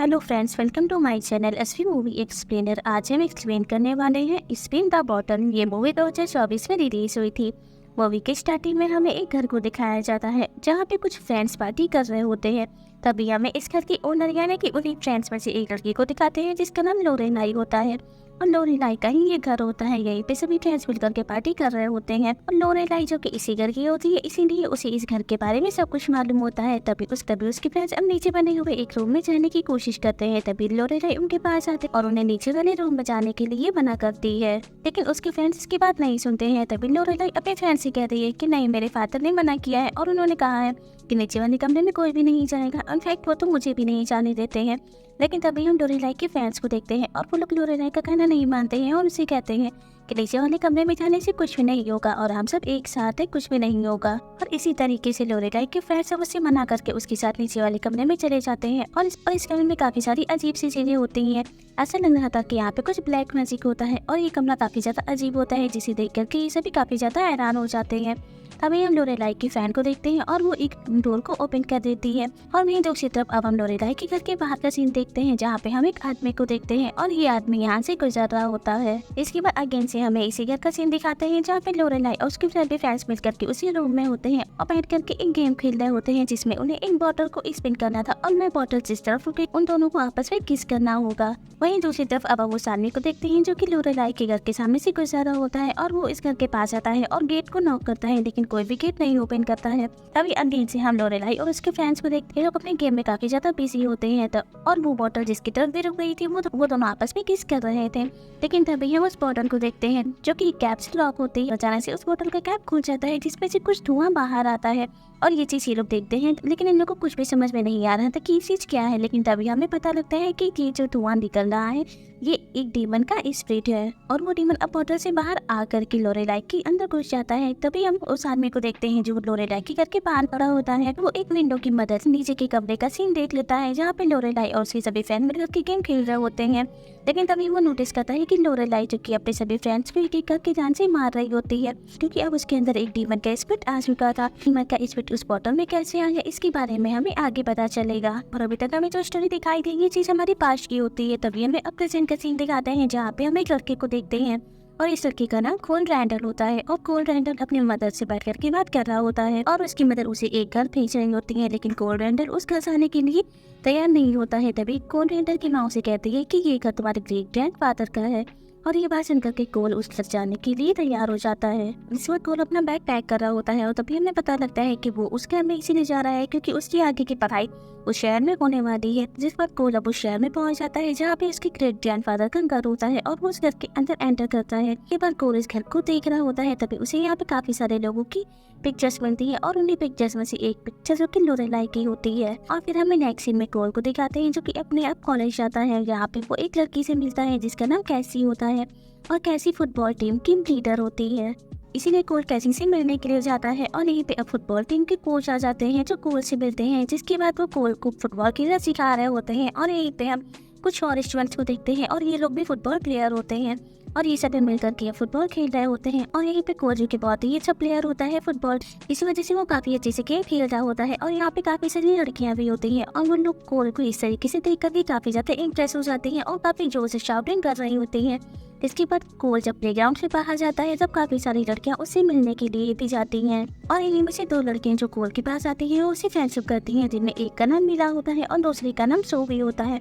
Hello friends, welcome to my channel SV movie explainer. आज हम explain करने वाले हैं स्पिन द बॉटल। ये मूवी 2024 में रिलीज हुई थी। मूवी के स्टार्टिंग में हमें एक घर को दिखाया जाता है जहाँ पे कुछ फ्रेंड्स पार्टी कर रहे होते हैं। तभी हमें इस घर की ओनर यानी कि उन्हीं फ्रेंड्स में से एक लड़की को दिखाते हैं जिसका नाम लोरेलाई होता है। और लोरेलाई का ही ये घर होता है। यहीं पे सभी फ्रेंड्स मिलकर के पार्टी कर रहे होते हैं और लोरेलाई जो कि इसी घर की होती है, इसीलिए उसे इस घर के बारे में सब कुछ मालूम होता है। तभी उसके फ्रेंड्स अब नीचे बने हुए एक रूम में जाने की कोशिश करते हैं। तभी लोरेलाई उनके पास आते और उन्हें नीचे वाले रूम में जाने के लिए मना करती है, लेकिन उसके फ्रेंड्स इसकी बात नहीं सुनते हैं। तभी लोरेलाई अपने फ्रेंड्स से कहती है कि नहीं, मेरे फादर ने मना किया है और उन्होंने कहा है कि नीचे वाले कमरे में कोई भी नहीं जाएगा। इनफैक्ट वो तो मुझे भी नहीं जाने देते हैं। लेकिन तभी हम लोरेलाई के फैंस को देखते हैं और वो लोग लोरेलाई का कहना नहीं मानते हैं और उसे कहते हैं कि नीचे वाले कमरे में जाने से कुछ भी नहीं होगा और हम सब एक साथ है, कुछ भी नहीं होगा। और इसी तरीके से लोरेलाई के फैंस सब उसे मना करके उसके साथ नीचे वाले कमरे में चले जाते हैं। और इस कमरे में काफी सारी अजीब सी चीजें होती हैं। ऐसा लग रहा था कि यहाँ पे कुछ ब्लैक मैजिक होता है और ये कमरा काफी ज्यादा अजीब होता है, जिसे देख करके ये सभी काफी ज्यादा हैरान हो जाते हैं। तभी हम लोरेलाई की फैन को देखते हैं और वो एक डोर को ओपन कर देती है। और वहीं दूसरी तरफ अब हम लोरेलाई के घर के बाहर का सीन देखते हैं जहाँ पे हम एक आदमी को देखते हैं और ये आदमी यहाँ से गुजर रहा होता है। इसके बाद अगेन से हमें इसी घर का सीन दिखाते हैं जहाँ पे लोरेलाई और उसके सभी फ्रेंड्स मिलकर के उसी रूम में होते हैं और बैठ करके एक गेम खेल रहे होते हैं जिसमें उन्हें एक बॉटल को स्पिन करना था और मैं बॉटल जिस तरफ रुकी उन दोनों को आपस में किस करना होगा। वहीं दूसरी तरफ अब वो आदमी को देखते हैं जो कि लोरेलाई के घर के सामने से गुजर रहा होता है और वो इस घर के पास आता है और गेट को नॉक करता है, लेकिन कोई भी गेट नहीं ओपन करता है। तभी अगेन से हम लोरेलाई और उसके फ्रेंड्स को देखते हैं, लोग अपने गेम में काफी ज्यादा बिजी होते हैं। और वो बॉटल जिसकी तरफ भी रुक गई थी वो दोनों आपस में किस कर रहे थे। लेकिन तभी हम उस बॉटल को देखते हैं जो कि कैप से लॉक होती है। अचानक से उस बॉटल का कैप खुल जाता है जिसमें से कुछ धुआं बाहर आता है और ये चीज ये लोग देखते हैं, लेकिन इन लोगों को कुछ भी समझ में नहीं आ रहा था कि ये चीज क्या है। लेकिन तभी हमें पता लगता है कि ये जो धुआं निकल रहा है ये एक डीमन का स्पिरिट है और वो डीमन अब बॉटल से बाहर आकर के लोरेलाई के अंदर घुस जाता है। तभी हम उस आदमी को देखते हैं जो लोरेलाई के घर के बाहर खड़ा होता है। वो एक विंडो की मदद से नीचे के कमरे का सीन देख लेता है जहाँ पे लोरेलाई और उसके सभी फ्रेंड मिलकर के गेम खेल रहे होते हैं। लेकिन तभी वो नोटिस करता है कि लोरेलाई जो कि अपने सभी फ्रेंड्स को एक एक करके जान से मार रही होती है, क्योंकि अब उसके अंदर एक डीमन का स्पिरिट आ चुका था। डीमन का स्पिरिट उस बॉटल में कैसे आया इसके बारे में हमें आगे पता चलेगा। और अभी तक हमें जो स्टोरी दिखाई दी ये चीज हमारी पास्ट की होती है। तभी हमें अब प्रेजेंट का सीन दिखाते हैं जहाँ पे हम एक लड़के को देखते हैं और इस लड़के का नाम कोल रैंडल होता है। और कोल रैंडल अपनी मदर से बैठ करके बात कर रहा होता है और उसकी मदर उसे एक घर भेज रही होती है, लेकिन कोल रैंडल उस घर जाने के लिए तैयार नहीं होता है। तभी कोल रैंडल की माँ उसे कहती है कि ये घर तुम्हारे ग्रेट ग्रैंडफादर का है और ये बात सुनकर के कोल उस घर जाने के लिए तैयार हो जाता है। इस वक्त कोल अपना बैग पैक कर रहा होता है और तभी हमें पता लगता है कि वो उस घर में इसीलिए जा रहा है क्योंकि उसकी आगे की पढ़ाई उस शहर में होने वाली है। जिस वक्त कोल अब उस शहर में पहुंच जाता है जहाँ पे उसके ग्रेट ग्रैंडफादर का घर होता है और वो उस घर के अंदर एंटर करता है। ये बार कोल इस घर को देख रहा होता है। तभी उसे यहाँ पे काफी सारे लोगों की पिक्चर्स मिलती है और उन्हीं पिक्चर्स में से एक पिक्चर जो कि लोरेलाई की होती है। और फिर हमें नेक्स्ट सीन में कोल को दिखाते हैं जो कि अपने आप कॉलेज जाता है। यहाँ पे वो एक लड़की से मिलता है जिसका नाम कैसी होता है और कैसी फुटबॉल टीम की लीडर होती है। इसीलिए कोल कैसी से मिलने के लिए जाता है और यहीं पे अब फुटबॉल टीम के कोच आ जाते हैं जो कोल से मिलते हैं, जिसके बाद वो कोल को फुटबॉल खेलना सिखा रहे होते हैं। और यहीं पे हम कुछ और स्टूडेंट्स को देखते हैं और ये लोग भी फुटबॉल प्लेयर होते हैं और ये सभी मिलकर के फुटबॉल खेल रहे होते हैं। और यहीं पे कोच के बहुत ही अच्छा प्लेयर होता है फुटबॉल, इसी वजह से वो काफी अच्छे से गेम खेल रहा होता है। और यहाँ पे काफी सारी लड़कियां भी होती हैं और वो लोग कोल को इस तरीके से देख करके काफी ज्यादा इंप्रेस हो जाती हैं और काफी जोर से शाउटिंग कर रही होती हैं। इसके बाद कोल जब प्लेग्राउंड से बाहर जाता है तब काफी सारी लड़कियां उससे मिलने के लिए भी जाती हैं और इन्हीं में से दो लड़कियां जो कोल के पास आती हैं उससे फ्रेंडशिप करती हैं, जिनमें एक का नाम मीरा होता है और दूसरी का नाम सोफी होता है।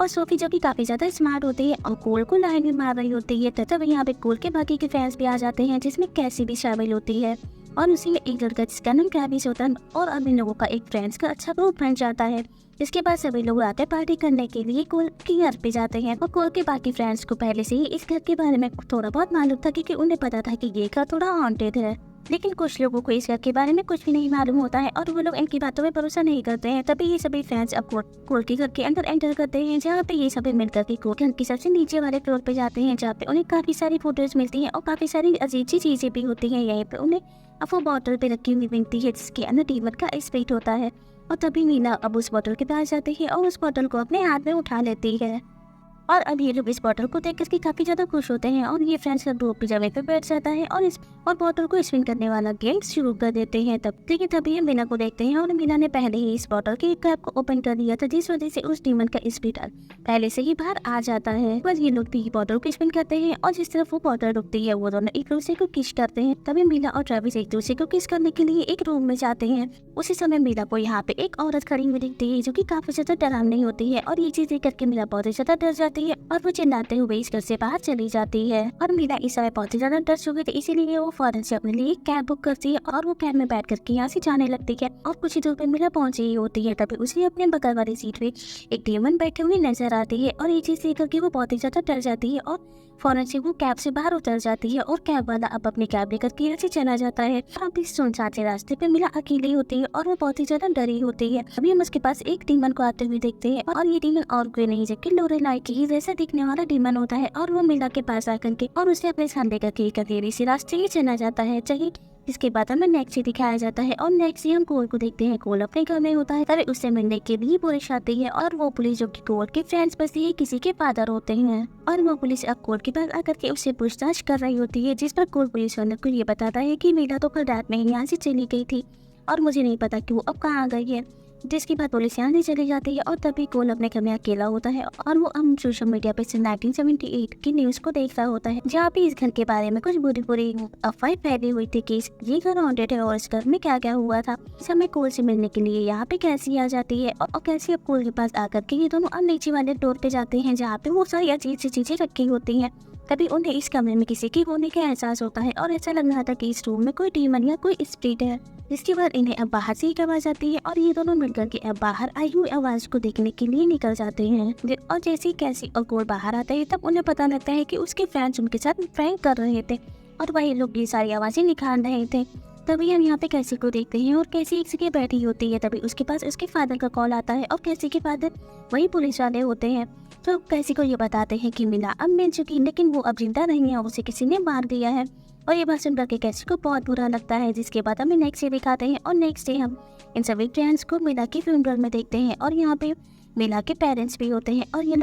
और सोफी जो कि काफी ज्यादा स्मार्ट होती है और कोल को लाइन में मार रही होती है। तब यहाँ पे कोल के बाकी के फैंस भी आ जाते हैं जिसमें कैसी भी शामिल होती है और उसी में एक लड़का जिसका नाम कैबिस होता है और अब इन लोगों का एक फ्रेंड्स का अच्छा ग्रुप बन जाता है। इसके बाद सभी लोग आते पार्टी करने के लिए कोल के घर पे जाते हैं और कोल के बाकी फ्रेंड्स को पहले से ही इस घर के बारे में थोड़ा बहुत मालूम था क्योंकि उन्हें पता था कि ये घर थोड़ा हॉन्टेड है। लेकिन कुछ लोगों को इस घर के बारे में कुछ भी नहीं मालूम होता है और वो लोग इनकी बातों में भरोसा नहीं करते हैं। तभी ये सभी फ्रेंड्स अब कोल के घर के अंदर एंटर करते हैं जहाँ पे ये सभी मिलकर के कोल के घर की सबसे नीचे वाले फ्लोर पे जाते हैं जहाँ पे उन्हें काफी सारी फोटोज मिलती हैं और काफी सारी अजीब सी चीजें भी होती हैं। यहीं पे उन्हें अब वो बॉटल पे रखी हुई मिलती है जिसके अंदर डीमन का स्पिरिट होता है। और तभी मीना अब उस बॉटल के पास जाती है और उस बॉटल को अपने हाथ में उठा लेती है और अब ये लोग इस बॉटल को देख करके काफी ज्यादा खुश होते हैं और ये फ्रेंड्स का ग्रुप जगह पे बैठ जाता है और बॉटल को स्पिन करने वाला गेम शुरू कर देते हैं। तभी हम मीना को देखते हैं और मीना ने पहले ही इस बॉटल के कैप को ओपन कर दिया था, जिस वजह से उस डीमन का स्पीड पहले से ही बाहर आ जाता है। बस ये लोग भी बॉटल को स्पिन करते हैं और जिस तरफ वो बॉटल रुकती है वो दोनों एक दूसरे को किस करते हैं। तभी मीना और ट्रेविस एक दूसरे को किस करने के लिए एक रूम में जाते हैं। उसी समय मीना को यहाँ पे एक औरत खड़ी हुई दिखती है जो कि काफी ज्यादा डरावनी होती है और ये चीज देख करके मीना बहुत ही ज्यादा डर जाती है और वो चिल्लाते हुए इस घर से बाहर चली जाती है। और मीना इस समय बहुत ही ज्यादा डर चुकी थी, इसीलिए वो फौरन से अपने लिए कैब बुक करती है और वो कैब में बैठ करके यहाँ से जाने लगती है। और कुछ ही दूर पे मीना पहुंची ही होती है, तभी उसे अपने बगल वाली सीट पे एक डीमन बैठे हुए नजर आती है और ये चीज देख करके वो बहुत ही ज्यादा डर जाती है और फौरन से वो कैब से बाहर उतर जाती है और कैब वाला अब अपनी कैब लेकर के यहाँ से चला जाता है। अब इस सुनसान से रास्ते पे मीना अकेली होती है और वो बहुत ही ज्यादा डरी होती है। अभी हम उसके पास एक डीमन को आते हुए देखते हैं और ये डीमन और कोई नहीं जबकि लोरेलाई की ही जैसा दिखने वाला डीमन होता है और वो मीना के पास आकर के और उसे अपने साथ लेकर के एक अकेली सी रास्ते ही चला जाता है। चाहिए इसके बाद हमें नेक्स्ट ही दिखाया जाता है और नेक्स्ट ही हम कोल को देखते हैं। कोल अपने घर में होता है, तभी उससे मिलने के लिए पुलिस आती है और वो पुलिस जो कि कोल के फ्रेंड्स बसी है किसी के फादर होते हैं और वो पुलिस अब कोल के पास आकर के उससे पूछताछ कर रही होती है, जिस पर कोल पुलिस वाले को ये बताता है कि मीना तो कल रात में ही यहाँ से चली गई थी और मुझे नहीं पता कि वो अब कहाँ गई है। जिसके बाद पुलिस यहाँ से चली जाती है और तभी कोल अपने घर में अकेला होता है और वो हम सोशल मीडिया पे से 1978 की न्यूज को देख रहा होता है, जहाँ पे इस घर के बारे में कुछ बुरी अफवाहें फैली हुई थी कि ये घर हॉन्टेड है और इस घर में क्या क्या हुआ था। इस हमें कोल से मिलने के लिए यहाँ पे कैसी आ जाती है और कैसी अब कोल के पास आकर के ये दोनों अब नीचे वाले फ्लोर पे जाते हैं जहाँ पे वो सारी अजीब सी चीजें रखी होती हैं। तभी उन्हें इस कमरे में किसी की होने का एहसास होता है और ऐसा लग रहा था कि इस रूम में कोई डीमन या कोई स्पिरिट है। इसके बाद इन्हें अब बाहर से एक आवाज आती है और ये दोनों मिलकर के अब बाहर आई हुई आवाज को देखने के लिए निकल जाते हैं। और जैसे ही कैसी और कोल बाहर आते हैं तब उन्हें पता लगता है कि उसके फ्रेंड्स उनके साथ प्रैंक कर रहे थे और वही लोग ये सारी आवाजें निकाल रहे थे। तभी हम यहाँ पे कैसी को देखते हैं और कैसी एक जगह बैठी होती है। तभी उसके पास उसके फादर का कॉल आता है और कैसी के फादर वही पुलिस वाले होते हैं। तो कैसी को ये बताते हैं कि मीना अब मिल चुकी लेकिन वो अब जिंदा नहीं है, उसे किसी ने मार दिया है। और ये बात सुनकर के कैसी को बहुत बुरा लगता है। जिसके बाद हमें नेक्स्ट डे दिखाते हैं और नेक्स्ट डे हम इन सभी फ्रेंड्स को मीना की फ्यूनरल में देखते हैं और यहाँ पे मीना के पेरेंट्स भी होते हैं और ये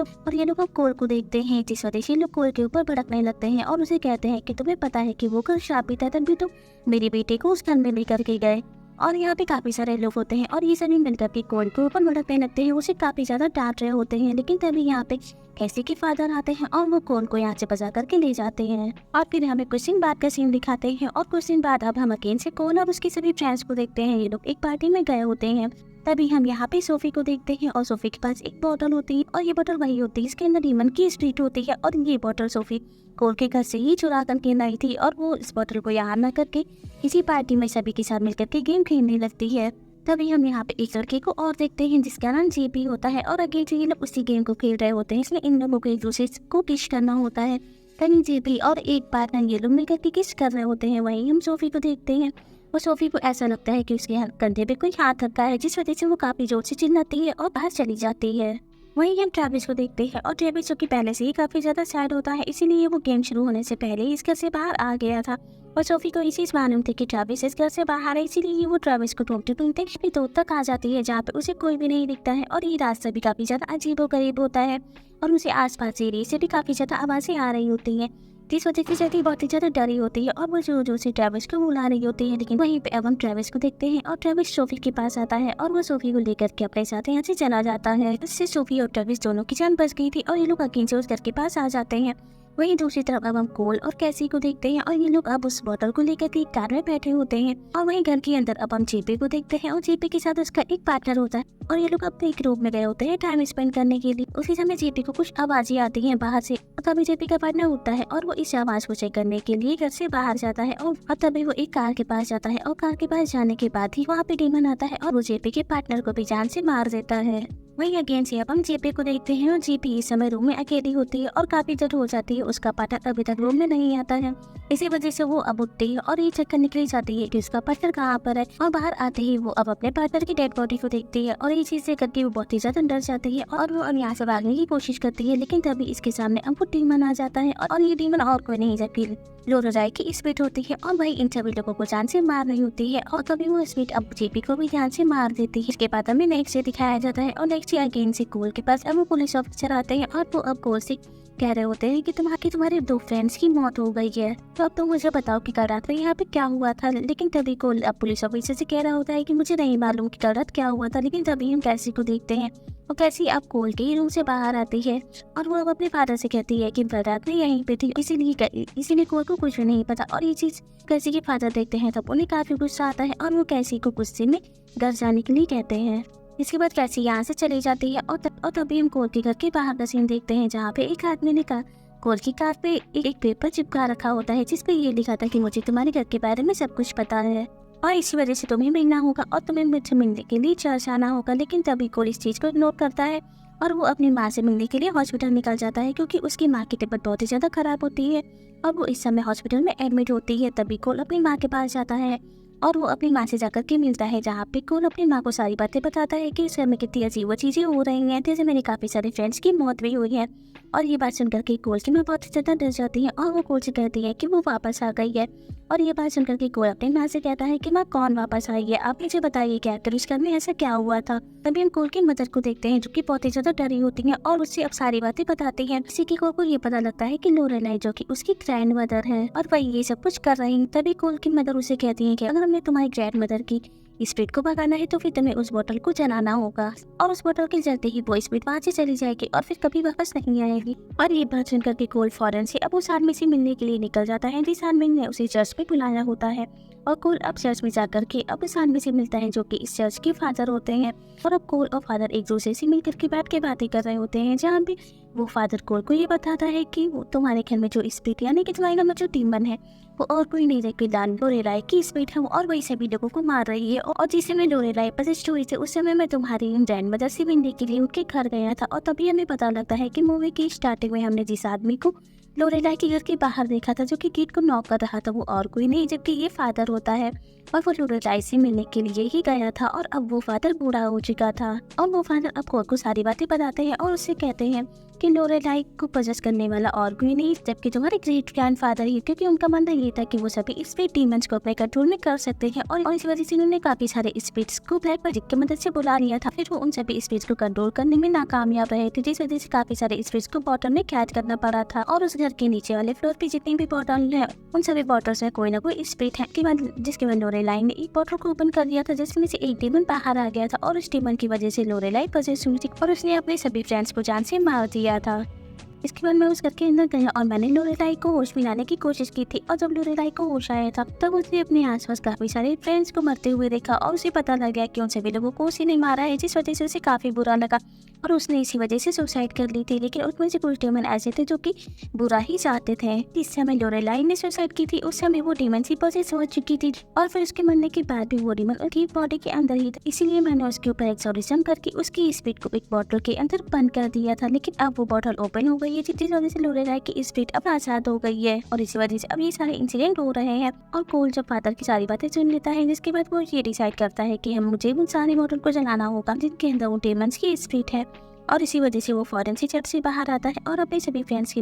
लोग अब कोल को देखते हैं, जिस वजह से लोग कोल के ऊपर भड़कने लगते हैं और उसे कहते हैं कि तुम्हें पता है कि वो कल श्रापित है, तभी तो मेरी बेटी को उस घर में लेकर के गए। और यहाँ पे काफी सारे लोग होते हैं और ये सभी मिलकर के कोल के ऊपर भड़कने लगते हैं, उसे काफी ज्यादा डांट रहे होते हैं। लेकिन तभी यहाँ पे कैसी के फादर आते हैं और वो कोल को यहाँ से बचा करके ले जाते हैं और फिर हमें कुछ दिन बाद का सीन दिखाते हैं और कुछ दिन बाद अब हम अकेले से कोल और उसके सभी फ्रेंड्स को देखते हैं। ये लोग एक पार्टी में गए होते हैं। तभी हम यहाँ पे सोफी को देखते हैं और सोफी के पास एक बोतल होती है और ये बोतल वही होती है इसके अंदर डीमन की स्प्रिट होती है और ये बोतल सोफी कोल के घर से ही चुरा करके लाई थी और वो इस बोतल को यहाँ न करके किसी पार्टी में सभी के साथ मिलकर के गेम खेलने लगती है। तभी हम यहाँ पे एक लड़के को और देखते हैं जिसका नाम जेपी होता है और अगेन ये लोग उसी गेम को खेल रहे होते हैं, इसलिए इन लोगों को एक दूसरे को किस करना होता है। तभी जेपी और एक पार्टनर ये लोग मिलकर के किस कर रहे होते हैं। वहीं हम सोफी को देखते हैं और सोफी को ऐसा लगता है कि उसके कंधे पे कोई हाथ रखा है, जिस वजह से वो काफी जोर से चिल्लाती है और बाहर चली जाती है। वहीं हम ट्रेविस को देखते हैं और ट्रेविस जो कि पहले से ही काफी ज्यादा सैड होता है, इसीलिए वो गेम शुरू होने से पहले ही इस घर से बाहर आ गया था और सोफी को इसी मालूम थी कि ट्रेविस इस घर से बाहर है, इसीलिए वो ट्रेविस को ढूंढते ढूंढते काफी दूर तक आ जाती है जहाँ पे उसे कोई भी नहीं दिखता है और ये रास्ता भी काफी ज्यादा अजीबोगरीब होता है और उसे आसपास एरिया से भी काफी ज्यादा आवाजें आ रही होती है, जिस वजह से जल्दी बहुत ही ज्यादा डरी होती है और वो जोर जोर से ट्रेविस को बुला रही होती है। लेकिन वहीं पे अब हम ट्रेविस को देखते हैं और ट्रेविस सोफी के पास आता है और वो सोफी को लेकर के अपने साथ यहाँ से चला जाता है। इससे सोफी और ट्रेविस दोनों की जान बच गई थी और ये लोग अकेले से उस घर के पास आ जाते हैं। वहीं दूसरी तरफ अब हम कोल और कैसी को देखते हैं और ये लोग अब उस बोतल को लेकर के कार में बैठे होते हैं और वहीं घर के अंदर अब हम जेपी को देखते हैं और जेपी के साथ उसका एक पार्टनर होता है और ये लोग अपने एक रूम में गए होते हैं टाइम स्पेंड करने के लिए। उसी समय जेपी को कुछ आवाजें आती हैं बाहर से और तभी जेपी का पार्टनर उठता है और वो इस आवाज को चेक करने के लिए घर से बाहर जाता है और तभी वो एक कार के पास जाता है और कार के पास जाने के बाद ही वहाँ पे डीमन आता है और वो जेपी के पार्टनर को भी जान से मार देता है। वही अगेन से अब हम जेपी को देखते हैं और जेपी इस समय रूम में अकेली होती है और काफी देर हो जाती है, उसका पार्टनर अभी तक रूम में नहीं आता है। इसी वजह से वो अब उठती है और ये चेक करने के लिए जाती है कि उसका पार्टनर कहाँ पर है और बाहर आते ही वो अब अपने पार्टनर की डेड बॉडी को देखती है और ये चीज से करके वो बहुत ही ज्यादा डर जाती है और वो यहाँ से भागने की कोशिश करती है। लेकिन तभी इसके सामने अब वो डीमन आ जाता है और ये डीमन और कोई नहीं जबकि लोरेलाई की स्पीड होती है और वही इन सभी लोगों को जान से मार रही होती है और तभी वो स्पीड अब जेपी को भी जान से मार देती है। इसके बाद हमें नेक्स्ट से दिखाया जाता है और नेक्स्ट अगेन से कोल के पास अब वो पुलिस ऑफिसर आते हैं और वो अब कोल से कह रहे होते हैं कि तुम्हारे 2 फ्रेंड्स की मौत हो गई है, तो अब तुम मुझे बताओ कि कल रात में यहाँ पे क्या हुआ था। लेकिन तभी कोल अब पुलिस ऑफिसर से कह रहा होता है कि मुझे नहीं मालूम कि कल रात क्या हुआ था। लेकिन तभी हम कैसी को देखते हैं और कैसी अब कोल के ही रूम से बाहर आती है और वो अब अपने फादर से कहती है कि कल रात में यहीं पे थी, इसीलिए कोल को कुछ भी नहीं पता। और ये चीज कैसी के फादर देखते हैं तब उन्हें काफी गुस्सा आता है और वो कैसी को गुस्से में घर जाने के लिए कहते हैं। इसके बाद कैसी यहाँ से चली जाती है और तभी हम कोल के घर के बाहर का सीन देखते हैं जहाँ पे एक आदमी ने कोल की कार पे एक पेपर चिपका रखा होता है जिसपे ये लिखा था कि मुझे तुम्हारे घर के बारे में सब कुछ पता है और इसी वजह से तुम्हें मिलना होगा और तुम्हें मुझसे मिलने के लिए चर्च आना होगा। लेकिन तभी कोल इस चीज को इग्नोर करता है और वो अपनी माँ से मिलने के लिए हॉस्पिटल निकल जाता है क्योंकि उसकी माँ की तबीयत बहुत ही ज्यादा खराब होती है और वो इस समय हॉस्पिटल में एडमिट होती है। तभी कोल अपनी माँ के पास जाता है और वो अपनी माँ से जाकर के मिलता है जहाँ पे कोल अपनी माँ को सारी बातें बताता है कि इस घर में कितनी अजीब चीजें हो रही हैं, जैसे मेरे काफी सारे फ्रेंड्स की मौत भी हुई है। और ये बात सुनकर के कोल की माँ बहुत ही ज्यादा डर जाती है और वो कोल से कहती है कि वो वापस आ गई है। और ये बात सुनकर के कोल अपनी माँ से कहता है कि माँ कौन वापस आई है, आप मुझे बताइए क्या आखिर इस घर में ऐसा क्या हुआ था। तभी हम कोल की मदर को देखते हैं जो कि बहुत ही ज्यादा डरी होती है और उससे अब सारी बातें बताती है। इसी के कोल को ये पता लगता है कि लोरेलाई जो कि उसकी ग्रैंड मदर है और वही ये सब कुछ कर रही है। तभी कोल की मदर उसे कहती है कि अगर हमें तुम्हारी ग्रैंड मदर की स्पीड को भगाना है तो फिर तुम्हें उस बोतल को जलाना होगा और उस बोतल के जलते ही वो स्पीड वहाँ से चली जाएगी और फिर कभी वापस नहीं आएगी। और ये बात सुनकर के कोल फौरन से अब उस आदमी से मिलने के लिए निकल जाता है जिस आदमी ने उसे चर्च में बुलाया होता है और कोल अब चर्च में जाकर के अब उस आदमी से मिलता है जो कि इस चर्च के फादर होते हैं। और अब कोल और फादर एक दूसरे से मिलकर के बैठ के बातें कर रहे होते हैं जहाँ पे वो फादर कोल को ये बताता है कि वो तुम्हारे घर में जो स्पीड यानी कि तुम्हारे घर में जो डीमन है वो और कोई नहीं जबकि लोरेलाई की स्पीड है और वही सभी लोगों को मार रही है। और जिस समय लोरेलाई पॉसेस्ड हुई थी उस समय मैं तुम्हारी ग्रैंड मदर से मिलने के लिए उनके घर गया था और तभी हमें पता लगता है कि मूवी की स्टार्टिंग में हमने जिस आदमी को लोरेलाई के घर के बाहर देखा था जो कि गेट को नॉक कर रहा था वो और कोई नहीं जबकि ये फादर होता है और वो लोरेलाई से मिलने के लिए ही गया था और अब वो फादर बूढ़ा हो चुका था। और वो फादर अब कोल को सारी बातें बताते हैं और उससे कहते हैं कि लोरेलाई को पजेस करने वाला और कोई नहीं जबकि तुम्हारे ग्रेट ग्रैंडफादर ही, क्योंकि उनका मानना ये था कि वो सभी स्पीड डीमंस को अपने कंट्रोल में कर सकते हैं और इस वजह से उन्होंने काफी सारे स्पीड्स को ब्लैक मैजिक की मदद से बुला लिया था। फिर वो उन सभी स्पीड्स को कंट्रोल करने में नाकामयाब रहे थे जिस वजह से काफी सारे स्पीड्स को बॉटल में कैद करना पड़ा था और उस घर के नीचे वाले फ्लोर पे जितनी भी बॉटल है उन सभी बॉटल्स में कोई ना कोई स्पीड है जिसके बाद लोरेलाई ने एक बॉटल को ओपन कर दिया था जिसमें से एक डीमन बाहर आ गया था और उस डीमन की वजह से लोरेलाई पजेस हुई थी और उसने अपने सभी फ्रेंड्स को जान से मार दिया था। इसके बाद मैं उस घर के अंदर गया और मैंने लोरेलाई को होश में लाने की कोशिश की थी और जब लोरेलाई को होश आया था तब उसने अपने आसपास काफी सारे फ्रेंड्स को मरते हुए देखा और उसे पता लग गया कि उन सभी लोगों को उसी ने मारा है जिस वजह से उसे काफी बुरा लगा और उसने इसी वजह से सुसाइड कर ली थी। लेकिन उसमें से कुछ डीमन ऐसे थे जो कि बुरा ही चाहते थे। जिस समय लोरेलाई ने सुसाइड की थी उस समय वो डीमन से पॉसेस हो चुकी थी और फिर उसके मरने के बाद भी वो डीमन उसकी बॉडी के अंदर ही था, इसीलिए मैंने उसके ऊपर एक्सोर्सिज्म करके उसकी स्पीड को एक बॉटल के अंदर बंद कर दिया था। लेकिन अब वो बॉटल ओपन हो गई है जिस वजह से लोरेलाई की स्पीड अब आजाद हो गई है और इसी वजह से अब ये सारे इंसिडेंट हो रहे हैं। और कोल जब फादर की सारी बातें सुन लेता है जिसके बाद वो ये डिसाइड करता है कि मुझे उन सारे बॉटल को जलाना होगा जिनके अंदर वो डेमंस की स्पीड है और इसी वजह से वो फौरन से चर्च से बाहर आता है और अपने सभी फ्रेंड्स के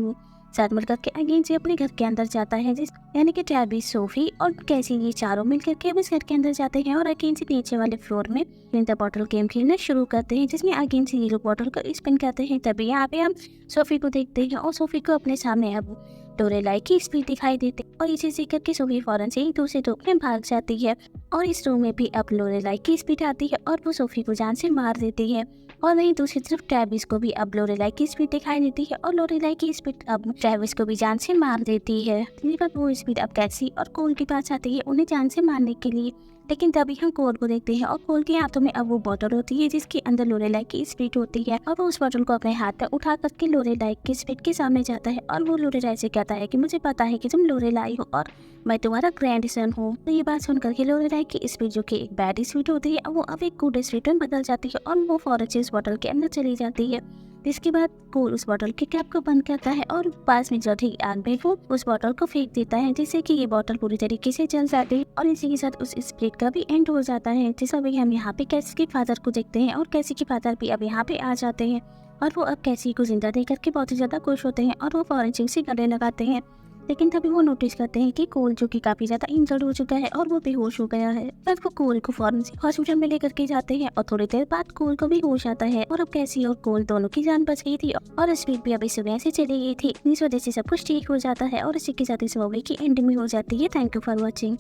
साथ मिलकर के अगेन से अपने घर के अंदर जाता है यानी कि ट्रैवी, सोफी और कैसी ये चारों मिलकर के अब इस घर के अंदर जाते हैं और अगेन से नीचे वाले फ्लोर में बॉटल गेम खेलना शुरू करते हैं जिसमें अगेन से ये लोग बॉटल को स्पिन करते हैं। तभी यहाँ पे हम सोफी को देखते हैं और सोफी को अपने सामने अब लोरेलाई की स्पीड दिखाई देती है और इसे देख करके सोफी फौरन से एक दूसरे रूम में भाग जाती है और इस रूम में भी अब लोरेलाई की स्पीड आती है और वो सोफी को जान से मार देती है। और वहीं दूसरी तरफ ट्रैविस को भी अब लोरेलाई की स्पीड दिखाई देती है और लोरेलाई की स्पीड अब ट्रैविस को भी जान से मार देती है। लेकिन वो स्पीड अब कैसी और कोल के पास आती है उन्हें जान से मारने के लिए। लेकिन तभी हम कोल को देखते हैं और कोल के हाथों में अब वो बॉटल होती है जिसके अंदर लोरेलाई की स्पीड होती है और वो उस बॉटल को अपने हाथ में उठा करके लोरेलाई की स्पीड के सामने जाता है और वो लोरेलाई से कहता है कि मुझे पता है कि तुम लोरेलाई हो और मैं तुम्हारा ग्रैंड सन हूँ। तो ये बात सुनकर के लोरेलाई की स्पीड जो कि एक बैड स्पीड होती है वो अब एक गुड स्पीड में बदल जाती है और वो फौरन से इस बॉटल के अंदर चली जाती है। इसके बाद कोल उस बॉटल के कैप को बंद करता है और पास में जो थी आग में वो उस बॉटल को फेंक देता है जिससे कि ये बॉटल पूरी तरीके से जल जाती है और इसी के साथ उस स्प्लिट का भी एंड हो जाता है। जैसा भी हम यहाँ पे कैसी के फादर को देखते हैं और कैसी के फादर भी अब यहाँ पे आ जाते हैं और वो अब कैसी को जिंदा देख करके बहुत ही ज्यादा खुश होते हैं और वो फौरन से उसे गले लगाते हैं। लेकिन तभी वो नोटिस करते हैं कि कोल जो कि काफी ज्यादा इंजर्ड हो चुका है और वो बेहोश हो गया है। तब वो कोल को फौरन से हॉस्पिटल में लेकर के जाते हैं और थोड़ी देर बाद कोल को भी होश आता है और अब कैसी और कोल दोनों की जान बच गई थी और स्पीड भी अभी सुबह से चली गई थी। इस वजह से सब कुछ ठीक हो जाता है और इसी के साथ इस मूवी की एंडिंग में हो जाती है। Thank you for watching.